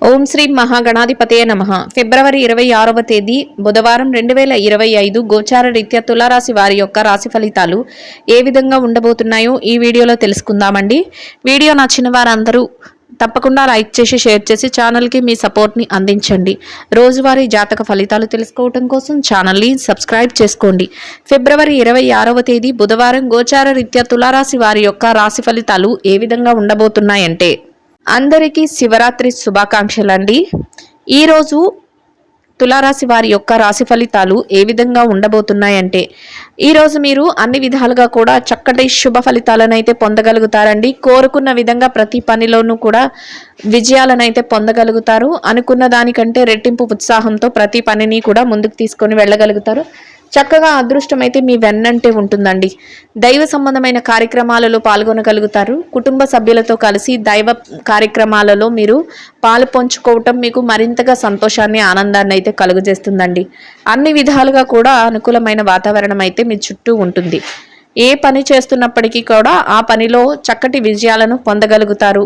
ఓం శ్రీ మహాగణాధిపతయ నమః. ఫిబ్రవరి 26వ తేదీ బుధవారం 2025 గోచార రీత్యా తులారాశి వారి యొక్క రాశి ఫలితాలు ఏ విధంగా ఉండబోతున్నాయో ఈ వీడియోలో తెలుసుకుందామండి. వీడియో నచ్చిన వారందరూ తప్పకుండా లైక్ చేసి షేర్ చేసి ఛానల్కి మీ సపోర్ట్ని అందించండి. రోజువారీ జాతక ఫలితాలు తెలుసుకోవడం కోసం ఛానల్ని సబ్స్క్రైబ్ చేసుకోండి. ఫిబ్రవరి 26వ తేదీ బుధవారం గోచార రీత్యా తులారాశి వారి యొక్క రాశి ఫలితాలు ఏ విధంగా ఉండబోతున్నాయంటే, అందరికీ శివరాత్రి శుభాకాంక్షలండి. ఈరోజు తులారాశి వారి యొక్క రాశి ఫలితాలు ఏ విధంగా ఉండబోతున్నాయంటే, ఈరోజు మీరు అన్ని విధాలుగా కూడా చక్కటి శుభ ఫలితాలను అయితే పొందగలుగుతారండి. కోరుకున్న విధంగా ప్రతి పనిలోనూ కూడా విజయాలను అయితే పొందగలుగుతారు. అనుకున్న దానికంటే రెట్టింపు ఉత్సాహంతో ప్రతి పనిని కూడా ముందుకు తీసుకొని వెళ్ళగలుగుతారు. చక్కగా అదృష్టం అయితే మీ వెన్నంటే ఉంటుందండి. దైవ సంబంధమైన కార్యక్రమాలలో పాల్గొనగలుగుతారు. కుటుంబ సభ్యులతో కలిసి దైవ కార్యక్రమాలలో మీరు పాలు పంచుకోవటం మీకు మరింతగా సంతోషాన్ని ఆనందాన్ని అయితే కలుగజేస్తుందండి. అన్ని విధాలుగా కూడా అనుకూలమైన వాతావరణం అయితే మీ చుట్టూ ఉంటుంది. ఏ పని చేస్తున్నప్పటికీ కూడా ఆ పనిలో చక్కటి విజయాలను పొందగలుగుతారు.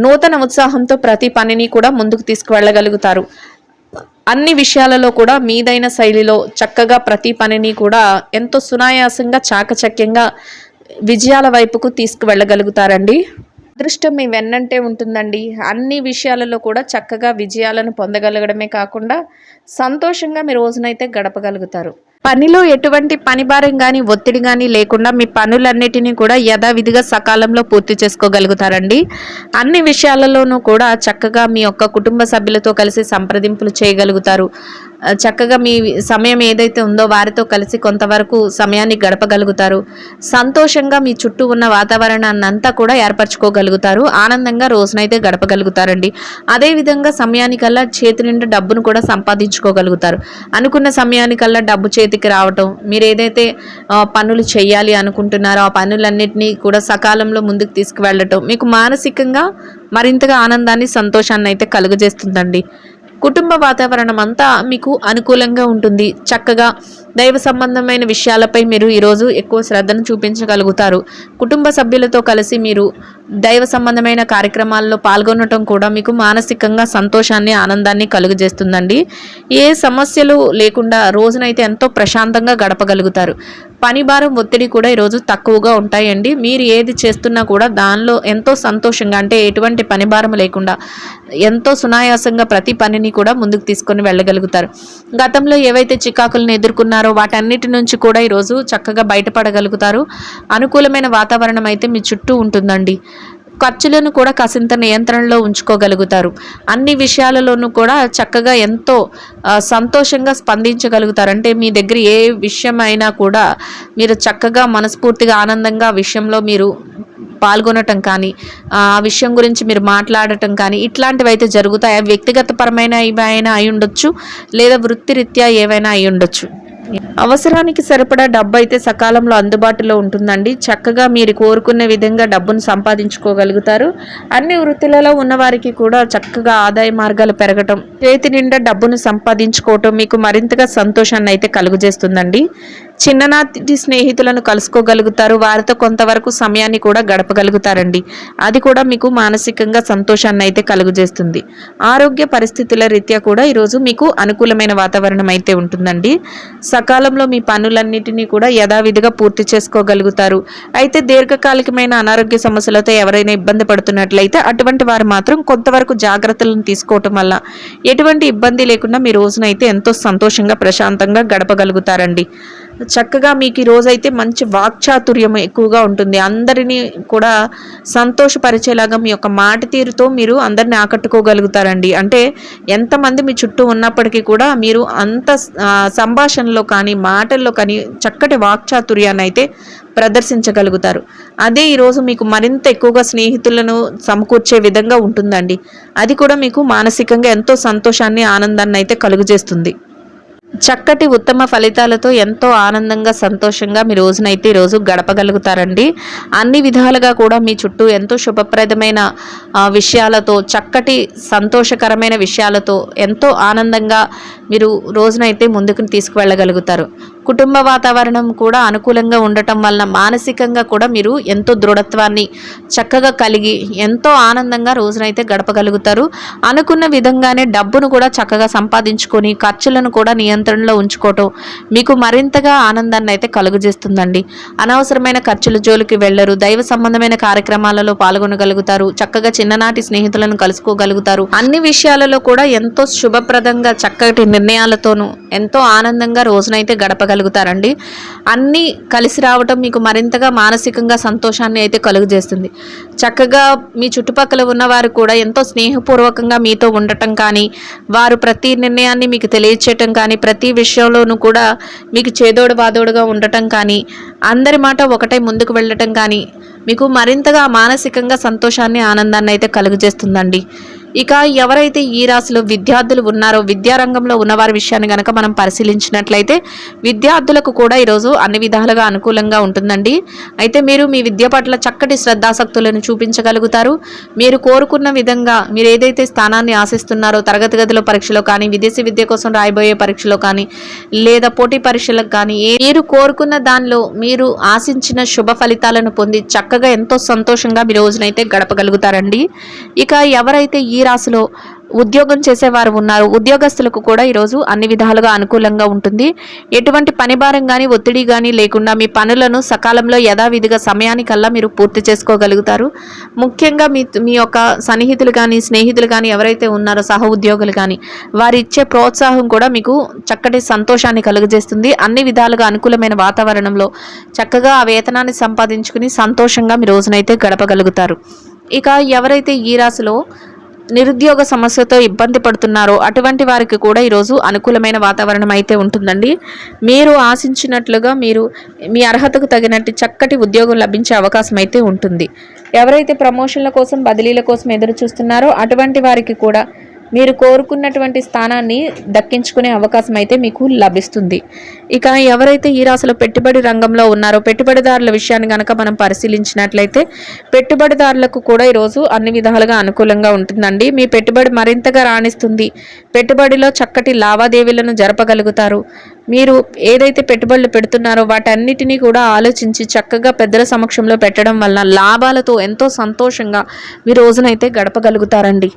నూతన ఉత్సాహంతో ప్రతి పనిని కూడా ముందుకు తీసుకువెళ్ళగలుగుతారు. అన్ని విషయాలలో కూడా మీదైన శైలిలో చక్కగా ప్రతి పనిని కూడా ఎంతో సునాయాసంగా చాకచక్యంగా విజయాల వైపుకు తీసుకువెళ్ళగలుగుతారండి. అదృష్టం మీ వెన్నంటే ఉంటుందండి. అన్ని విషయాలలో కూడా చక్కగా విజయాలను పొందగలగడమే కాకుండా సంతోషంగా మీ రోజునైతే గడపగలుగుతారు. పనిలో ఎటువంటి పని భారం కానీ ఒత్తిడి కానీ లేకుండా మీ పనులన్నిటినీ కూడా యథావిధిగా సకాలంలో పూర్తి చేసుకోగలుగుతారండి. అన్ని విషయాలలోనూ కూడా చక్కగా మీ యొక్క కుటుంబ సభ్యులతో కలిసి సంప్రదింపులు చేయగలుగుతారు. చక్కగా మీ సమయం ఏదైతే ఉందో వారితో కలిసి కొంతవరకు సమయాన్ని గడపగలుగుతారు. సంతోషంగా మీ చుట్టూ ఉన్న వాతావరణాన్ని అంతా కూడా ఏర్పరచుకోగలుగుతారు. ఆనందంగా రోజునైతే గడపగలుగుతారండి. అదేవిధంగా సమయానికల్లా చేతి నిండా డబ్బును కూడా సంపాదించుకోగలుగుతారు. అనుకున్న సమయానికల్లా డబ్బు చేతికి రావటం, మీరు ఏదైతే పనులు చేయాలి అనుకుంటున్నారో ఆ పనులన్నింటినీ కూడా సకాలంలో ముందుకు తీసుకువెళ్ళటం మీకు మానసికంగా మరింతగా ఆనందాన్ని సంతోషాన్ని అయితే కలుగజేస్తుందండి. కుటుంబ వాతావరణం అంతా మీకు అనుకూలంగా ఉంటుంది. చక్కగా దైవ సంబంధమైన విషయాలపై మీరు ఈరోజు ఎక్కువ శ్రద్ధను చూపించగలుగుతారు. కుటుంబ సభ్యులతో కలిసి మీరు దైవ సంబంధమైన కార్యక్రమాల్లో పాల్గొనటం కూడా మీకు మానసికంగా సంతోషాన్ని ఆనందాన్ని కలుగజేస్తుందండి. ఏ సమస్యలు లేకుండా రోజునైతే ఎంతో ప్రశాంతంగా గడపగలుగుతారు. పని భారం ఒత్తిడి కూడా ఈరోజు తక్కువగా ఉంటాయండి. మీరు ఏది చేస్తున్నా కూడా దానిలో ఎంతో సంతోషంగా, అంటే ఎటువంటి పని భారం లేకుండా ఎంతో సునాయాసంగా ప్రతి పనిని కూడా ముందుకు తీసుకొని వెళ్ళగలుగుతారు. గతంలో ఏవైతే చికాకులను ఎదుర్కొన్నారో వాటన్నిటి నుంచి కూడా ఈరోజు చక్కగా బయటపడగలుగుతారు. అనుకూలమైన వాతావరణం అయితే మీ చుట్టూ ఉంటుందండి. ఖర్చులను కూడా కాసింత నియంత్రణలో ఉంచుకోగలుగుతారు. అన్ని విషయాలలోనూ కూడా చక్కగా ఎంతో సంతోషంగా స్పందించగలుగుతారు. అంటే మీ దగ్గర ఏ విషయం అయినా కూడా మీరు చక్కగా మనస్ఫూర్తిగా ఆనందంగా ఆ విషయంలో మీరు పాల్గొనటం కానీ, ఆ విషయం గురించి మీరు మాట్లాడటం కానీ ఇట్లాంటివి అయితే జరుగుతాయి. వ్యక్తిగత పరమైన ఏవైనా అయి ఉండొచ్చు, లేదా వృత్తిరీత్యా ఏవైనా అయి ఉండొచ్చు. అవసరానికి సరిపడా డబ్బు అయితే సకాలంలో అందుబాటులో ఉంటుందండి. చక్కగా మీరు కోరుకున్న విధంగా డబ్బును సంపాదించుకోగలుగుతారు. అన్ని వృత్తులలో ఉన్నవారికి కూడా చక్కగా ఆదాయ మార్గాలు పెరగటం, చేతి నిండా డబ్బును సంపాదించుకోవటం మీకు మరింతగా సంతోషాన్ని అయితే కలుగజేస్తుందండి. చిన్ననాటి స్నేహితులను కలుసుకోగలుగుతారు. వారితో కొంతవరకు సమయాన్ని కూడా గడపగలుగుతారండి. అది కూడా మీకు మానసికంగా సంతోషాన్ని అయితే కలుగజేస్తుంది. ఆరోగ్య పరిస్థితుల రీత్యా కూడా ఈరోజు మీకు అనుకూలమైన వాతావరణం అయితే ఉంటుందండి. సకాలంలో మీ పనులన్నిటినీ కూడా యథావిధిగా పూర్తి చేసుకోగలుగుతారు. అయితే దీర్ఘకాలికమైన అనారోగ్య సమస్యలతో ఎవరైనా ఇబ్బంది పడుతున్నట్లయితే అటువంటి వారు మాత్రం కొంతవరకు జాగ్రత్తలను తీసుకోవటం వల్ల ఎటువంటి ఇబ్బంది లేకుండా మీ రోజునైతే ఎంతో సంతోషంగా ప్రశాంతంగా గడపగలుగుతారండి. చక్కగా మీకు ఈ రోజైతే మంచి వాక్చాతుర్యం ఎక్కువగా ఉంటుంది. అందరినీ కూడా సంతోషపరిచేలాగా మీ యొక్క మాట తీరుతో మీరు అందరిని ఆకట్టుకోగలుగుతారండి. అంటే ఎంతమంది మీ చుట్టూ ఉన్నప్పటికీ కూడా మీరు అంత సంభాషణలో కానీ మాటల్లో కానీ చక్కటి వాక్చాతుర్యాన్ని అయితే ప్రదర్శించగలుగుతారు. అదే ఈరోజు మీకు మరింత ఎక్కువగా స్నేహితులను సమకూర్చే విధంగా ఉంటుందండి. అది కూడా మీకు మానసికంగా ఎంతో సంతోషాన్ని ఆనందాన్ని అయితే కలుగజేస్తుంది. చక్కటి ఉత్తమ ఫలితాలతో ఎంతో ఆనందంగా సంతోషంగా మీ రోజునైతే ఈరోజు గడపగలుగుతారండి. అన్ని విధాలుగా కూడా మీ చుట్టూ ఎంతో శుభప్రదమైన విషయాలతో, చక్కటి సంతోషకరమైన విషయాలతో ఎంతో ఆనందంగా మీరు రోజునైతే ముందుకు తీసుకువెళ్ళగలుగుతారు. కుటుంబ వాతావరణం కూడా అనుకూలంగా ఉండటం వలన మానసికంగా కూడా మీరు ఎంతో దృఢత్వాన్ని చక్కగా కలిగి ఎంతో ఆనందంగా రోజునైతే గడపగలుగుతారు. అనుకున్న విధంగానే డబ్బును కూడా చక్కగా సంపాదించుకొని ఖర్చులను కూడా నియంత్రణలో ఉంచుకోవటం మీకు మరింతగా ఆనందాన్ని అయితే కలుగజేస్తుందండి. అనవసరమైన ఖర్చుల జోలికి వెళ్లరు. దైవ సంబంధమైన కార్యక్రమాలలో పాల్గొనగలుగుతారు. చక్కగా చిన్ననాటి స్నేహితులను కలుసుకోగలుగుతారు. అన్ని విషయాలలో కూడా ఎంతో శుభప్రదంగా చక్కటి నిర్ణయాలతోనూ ఎంతో ఆనందంగా రోజునైతే గడపగలుగుతారండి. అన్నీ కలిసి రావటం మీకు మరింతగా మానసికంగా సంతోషాన్ని అయితే కలుగజేస్తుంది. చక్కగా మీ చుట్టుపక్కల ఉన్నవారు కూడా ఎంతో స్నేహపూర్వకంగా మీతో ఉండటం కానీ, వారు ప్రతి నిర్ణయాన్ని మీకు తెలియచేయటం కానీ, ప్రతి విషయంలోనూ కూడా మీకు చేదోడు బాదోడుగా ఉండటం కానీ, అందరి మాట ఒకటే ముందుకు వెళ్ళటం కానీ మీకు మరింతగా మానసికంగా సంతోషాన్ని ఆనందాన్ని అయితే కలుగజేస్తుందండి. ఇక ఎవరైతే ఈ రాశిలో విద్యార్థులు ఉన్నారో విద్యారంగంలో ఉన్నవారి విషయాన్ని కనుక మనం పరిశీలించినట్లయితే విద్యార్థులకు కూడా ఈరోజు అన్ని విధాలుగా అనుకూలంగా ఉంటుందండి. అయితే మీరు మీ విద్య పట్ల చక్కటి శ్రద్ధాసక్తులను చూపించగలుగుతారు. మీరు కోరుకున్న విధంగా మీరు ఏదైతే స్థానాన్ని ఆశిస్తున్నారో తరగతి గదిలో పరీక్షలో కానీ, విదేశీ విద్య కోసం రాయబోయే పరీక్షలో కానీ, లేదా పోటీ పరీక్షలకు కానీ మీరు కోరుకున్న దానిలో మీరు ఆశించిన శుభ ఫలితాలను పొంది చక్కగా ఎంతో సంతోషంగా మీ రోజునైతే గడపగలుగుతారండి. ఇక ఎవరైతే ఈ రాశిలో ఉద్యోగం చేసేవారు ఉన్నారు ఉద్యోగస్తులకు కూడా ఈరోజు అన్ని విధాలుగా అనుకూలంగా ఉంటుంది. ఎటువంటి పని భారం కానీ ఒత్తిడి కానీ లేకుండా మీ పనులను సకాలంలో యథావిధిగా సమయానికల్లా మీరు పూర్తి చేసుకోగలుగుతారు. ముఖ్యంగా మీ యొక్క సన్నిహితులు కానీ స్నేహితులు కానీ ఎవరైతే ఉన్నారో సహ ఉద్యోగులు కానీ వారు ఇచ్చే ప్రోత్సాహం కూడా మీకు చక్కటి సంతోషాన్ని కలుగజేస్తుంది. అన్ని విధాలుగా అనుకూలమైన వాతావరణంలో చక్కగా ఆ వేతనాన్ని సంపాదించుకుని సంతోషంగా మీ రోజునైతే గడపగలుగుతారు. ఇక ఎవరైతే ఈ రాశిలో నిరుద్యోగ సమస్యతో ఇబ్బంది పడుతున్నారో అటువంటి వారికి కూడా ఈరోజు అనుకూలమైన వాతావరణం అయితే ఉంటుందండి. మీరు ఆశించినట్లుగా మీరు మీ అర్హతకు తగినట్టు చక్కటి ఉద్యోగం లభించే అవకాశం అయితే ఉంటుంది. ఎవరైతే ప్రమోషన్ల కోసం బదిలీల కోసం ఎదురు చూస్తున్నారో అటువంటి వారికి కూడా మీరు కోరుకున్నటువంటి స్థానాన్ని దక్కించుకునే అవకాశం అయితే మీకు లభిస్తుంది. ఇక ఎవరైతే ఈ రాశిలో పెట్టుబడి రంగంలో ఉన్నారో పెట్టుబడిదారుల విషయాన్ని కనుక మనం పరిశీలించినట్లయితే పెట్టుబడిదారులకు కూడా ఈరోజు అన్ని విధాలుగా అనుకూలంగా ఉంటుందండి. మీ పెట్టుబడి మరింతగా రాణిస్తుంది. పెట్టుబడిలో చక్కటి లావాదేవీలను జరపగలుగుతారు. మీరు ఏదైతే పెట్టుబడులు పెడుతున్నారో వాటన్నిటినీ కూడా ఆలోచించి చక్కగా పెద్దల సమక్షంలో పెట్టడం వలన లాభాలతో ఎంతో సంతోషంగా మీ రోజునైతే గడపగలుగుతారండి.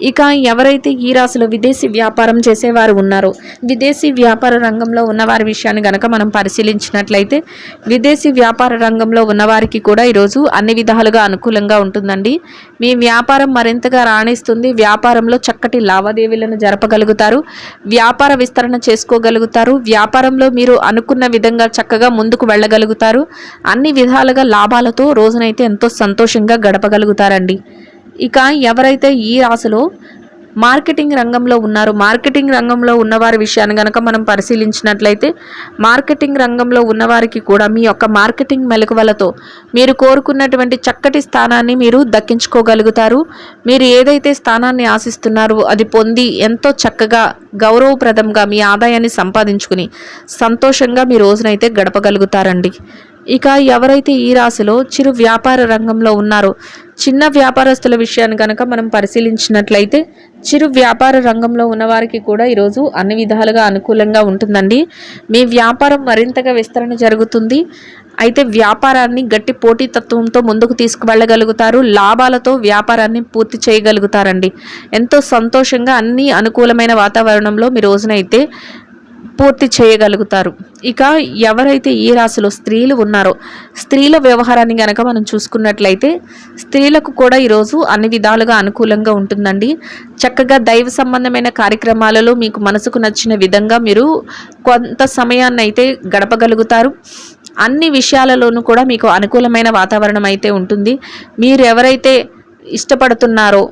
ఇక ఎవరైతే ఈ రాశిలో విదేశీ వ్యాపారం చేసేవారు ఉన్నారో విదేశీ వ్యాపార రంగంలో ఉన్నవారి విషయాన్ని గనక మనం పరిశీలించినట్లయితే విదేశీ వ్యాపార రంగంలో ఉన్నవారికి కూడా ఈరోజు అన్ని విధాలుగా అనుకూలంగా ఉంటుందండి. మీ వ్యాపారం మరింతగా రాణిస్తుంది. వ్యాపారంలో చక్కటి లావాదేవీలను జరపగలుగుతారు. వ్యాపార విస్తరణ చేసుకోగలుగుతారు. వ్యాపారంలో మీరు అనుకున్న విధంగా చక్కగా ముందుకు వెళ్ళగలుగుతారు. అన్ని విధాలుగా లాభాలతో రోజునైతే ఎంతో సంతోషంగా గడపగలుగుతారండి. ఇక ఎవరైతే ఈ రాశిలో మార్కెటింగ్ రంగంలో ఉన్నారు మార్కెటింగ్ రంగంలో ఉన్నవారి విషయాన్ని కనుక మనం పరిశీలించినట్లయితే మార్కెటింగ్ రంగంలో ఉన్నవారికి కూడా మీ యొక్క మార్కెటింగ్ మెలకువలతో మీరు కోరుకున్నటువంటి చక్కటి స్థానాన్ని మీరు దక్కించుకోగలుగుతారు. మీరు ఏదైతే స్థానాన్ని ఆశిస్తున్నారో అది పొంది ఎంతో చక్కగా గౌరవప్రదంగా మీ ఆదాయాన్ని సంపాదించుకుని సంతోషంగా మీ రోజునైతే గడపగలుగుతారండి. ఇక ఎవరైతే ఈ రాశిలో చిరు వ్యాపార రంగంలో ఉన్నారో చిన్న వ్యాపారస్తుల విషయాన్ని కనుక మనం పరిశీలించినట్లయితే చిరు వ్యాపార రంగంలో ఉన్నవారికి కూడా ఈరోజు అన్ని విధాలుగా అనుకూలంగా ఉంటుందండి. మీ వ్యాపారం మరింతగా విస్తరణ జరుగుతుంది. అయితే వ్యాపారాన్ని గట్టి పోటీతత్వంతో ముందుకు తీసుకువెళ్ళగలుగుతారు. లాభాలతో వ్యాపారాన్ని పూర్తి చేయగలుగుతారండి. ఎంతో సంతోషంగా అన్ని అనుకూలమైన వాతావరణంలో మీ రోజునైతే పూర్తి చేయగలుగుతారు. ఇక ఎవరైతే ఈ రాశిలో స్త్రీలు ఉన్నారో స్త్రీల వ్యవహారాన్ని కనుక మనం చూసుకున్నట్లయితే స్త్రీలకు కూడా ఈరోజు అన్ని విధాలుగా అనుకూలంగా ఉంటుందండి. చక్కగా దైవ సంబంధమైన కార్యక్రమాలలో మీకు మనసుకు నచ్చిన విధంగా మీరు కొంత సమయాన్ని అయితే గడపగలుగుతారు. అన్ని విషయాలలోనూ కూడా మీకు అనుకూలమైన వాతావరణం అయితే ఉంటుంది. మీరు ఎవరైతే ఇష్టపడుతున్నారో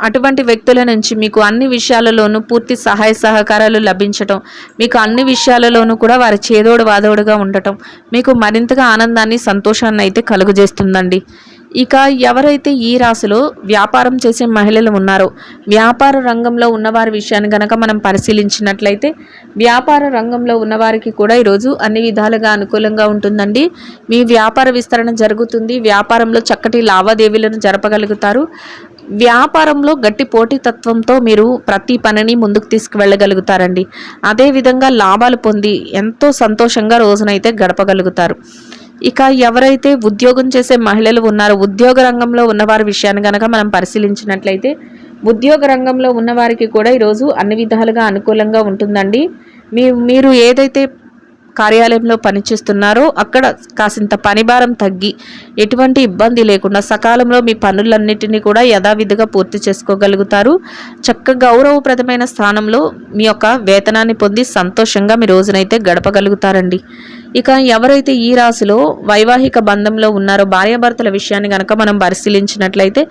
అటువంటి వ్యక్తుల నుంచి మీకు అన్ని విషయాలలోనూ పూర్తి సహాయ సహకారాలు లభించటం, మీకు అన్ని విషయాలలోనూ కూడా వారి చేదోడు వాదోడుగా ఉండటం మీకు మరింతగా ఆనందాన్ని సంతోషాన్ని అయితే కలుగజేస్తుందండి. ఇక ఎవరైతే ఈ రాశిలో వ్యాపారం చేసే మహిళలు ఉన్నారో వ్యాపార రంగంలో ఉన్నవారి విషయాన్ని కనుక మనం పరిశీలించినట్లయితే వ్యాపార రంగంలో ఉన్నవారికి కూడా ఈరోజు అన్ని విధాలుగా అనుకూలంగా ఉంటుందండి. మీ వ్యాపార విస్తరణ జరుగుతుంది. వ్యాపారంలో చక్కటి లావాదేవీలను జరపగలుగుతారు. వ్యాపారంలో గట్టి పోటీతత్వంతో మీరు ప్రతి పనిని ముందుకు తీసుకువెళ్ళగలుగుతారండి. అదేవిధంగా లాభాలు పొంది ఎంతో సంతోషంగా రోజునైతే గడపగలుగుతారు. ఇక ఎవరైతే ఉద్యోగం చేసే మహిళలు ఉన్నారో, ఉద్యోగ రంగంలో ఉన్నవారి విషయాన్ని కనుక మనం పరిశీలించినట్లయితే, ఉద్యోగ రంగంలో ఉన్నవారికి కూడా ఈరోజు అన్ని విధాలుగా అనుకూలంగా ఉంటుందండి. మీరు ఏదైతే కార్యాలయంలో పనిచేస్తున్నారో అక్కడ కాసింత పనిభారం తగ్గి ఎటువంటి ఇబ్బంది లేకుండా సకాలంలో మీ పనులన్నిటినీ కూడా యథావిధిగా పూర్తి చేసుకోగలుగుతారు. చక్కగా గౌరవప్రదమైన స్థానంలో మీ యొక్క వేతనాన్ని పొంది సంతోషంగా మీ రోజునైతే గడపగలుగుతారండి. ఇక ఎవరైతే ఈ రాశిలో వైవాహిక బంధంలో ఉన్నారో, భార్యాభర్తల విషయాన్ని కనుక మనం పరిశీలించినట్లయితే,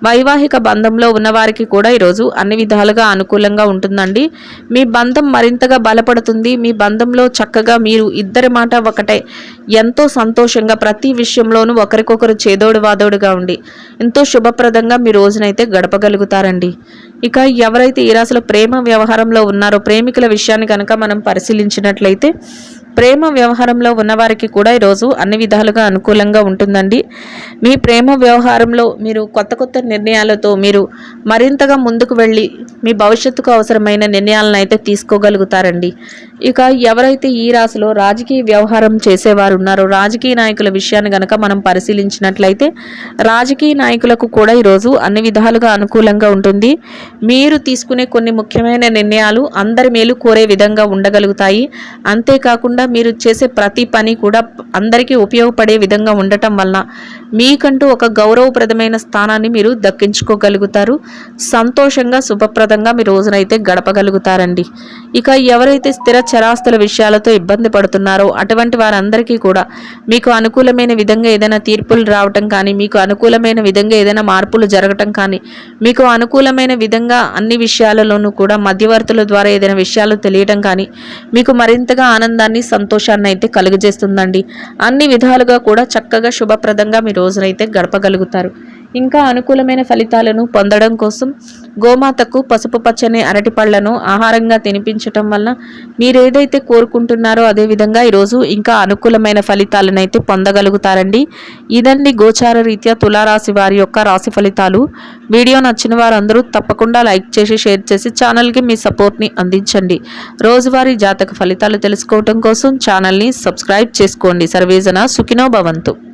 వైవాహిక బంధంలో ఉన్నవారికి కూడా ఈరోజు అన్ని విధాలుగా అనుకూలంగా ఉంటుందండి. మీ బంధం మరింతగా బలపడుతుంది. మీ బంధంలో చక్కగా మీరు ఇద్దరి మాట ఒకటే, ఎంతో సంతోషంగా ప్రతి విషయంలోనూ ఒకరికొకరు చేదోడు వాదోడుగా ఉండి ఎంతో శుభప్రదంగా మీ రోజునైతే గడపగలుగుతారండి. ఇక ఎవరైతే ఈ రాశిలో ప్రేమ వ్యవహారంలో ఉన్నారో, ప్రేమికుల విషయాన్ని కనుక మనం పరిశీలించినట్లయితే, ప్రేమ వ్యవహారంలో ఉన్నవారికి కూడా ఈరోజు అన్ని విధాలుగా అనుకూలంగా ఉంటుందండి. మీ ప్రేమ వ్యవహారంలో మీరు కొత్త నిర్ణయాలతో మీరు మరింతగా ముందుకు వెళ్ళి మీ భవిష్యత్తుకు అవసరమైన నిర్ణయాలను అయితే తీసుకోగలుగుతారండి. ఇక ఎవరైతే ఈ రాశిలో రాజకీయ వ్యవహారం చేసేవారు ఉన్నారో, రాజకీయ నాయకుల విషయాన్ని కనుక మనం పరిశీలించినట్లయితే, రాజకీయ నాయకులకు కూడా ఈరోజు అన్ని విధాలుగా అనుకూలంగా ఉంటుంది. మీరు తీసుకునే కొన్ని ముఖ్యమైన నిర్ణయాలు అందరి మేలు కోరే విధంగా ఉండగలుగుతాయి. అంతేకాకుండా మీరు చేసే ప్రతి పని కూడా అందరికీ ఉపయోగపడే విధంగా ఉండటం వలన మీకంటూ ఒక గౌరవప్రదమైన స్థానాన్ని మీరు దక్కించుకోగలుగుతారు. సంతోషంగా శుభప్రదంగా మీ రోజునైతే గడపగలుగుతారండి. ఇక ఎవరైతే స్థిర చరాస్తుల విషయాలతో ఇబ్బంది పడుతున్నారో అటువంటి వారందరికీ కూడా మీకు అనుకూలమైన విధంగా ఏదైనా తీర్పులు రావటం కానీ, మీకు అనుకూలమైన విధంగా ఏదైనా మార్పులు జరగటం కానీ, మీకు అనుకూలమైన విధంగా అన్ని విషయాలలోనూ కూడా మధ్యవర్తుల ద్వారా ఏదైనా విషయాలు తెలియటం కానీ మీకు మరింతగా ఆనందాన్ని, సంతోషాన్ని అయితే కలుగజేస్తుందండి. అన్ని విధాలుగా కూడా చక్కగా శుభప్రదంగా మీ రోజునైతే గడపగలుగుతారు. ఇంకా అనుకూలమైన ఫలితాలను పొందడం కోసం గోమాతకు పసుపు పచ్చని అరటి పళ్లను ఆహారంగా తినిపించటం వల్ల మీరు ఏదైతే కోరుకుంటున్నారో అదేవిధంగా ఈరోజు ఇంకా అనుకూలమైన ఫలితాలను అయితే పొందగలుగుతారండి. ఇదండి గోచార రీత్యా తులారాశి వారి యొక్క రాశి ఫలితాలు. వీడియో నచ్చిన వారందరూ తప్పకుండా లైక్ చేసి, షేర్ చేసి ఛానల్కి మీ సపోర్ట్ని అందించండి. రోజువారీ జాతక ఫలితాలు తెలుసుకోవటం కోసం ఛానల్ని సబ్స్క్రైబ్ చేసుకోండి. సర్వేజన సుఖినో భవంతు.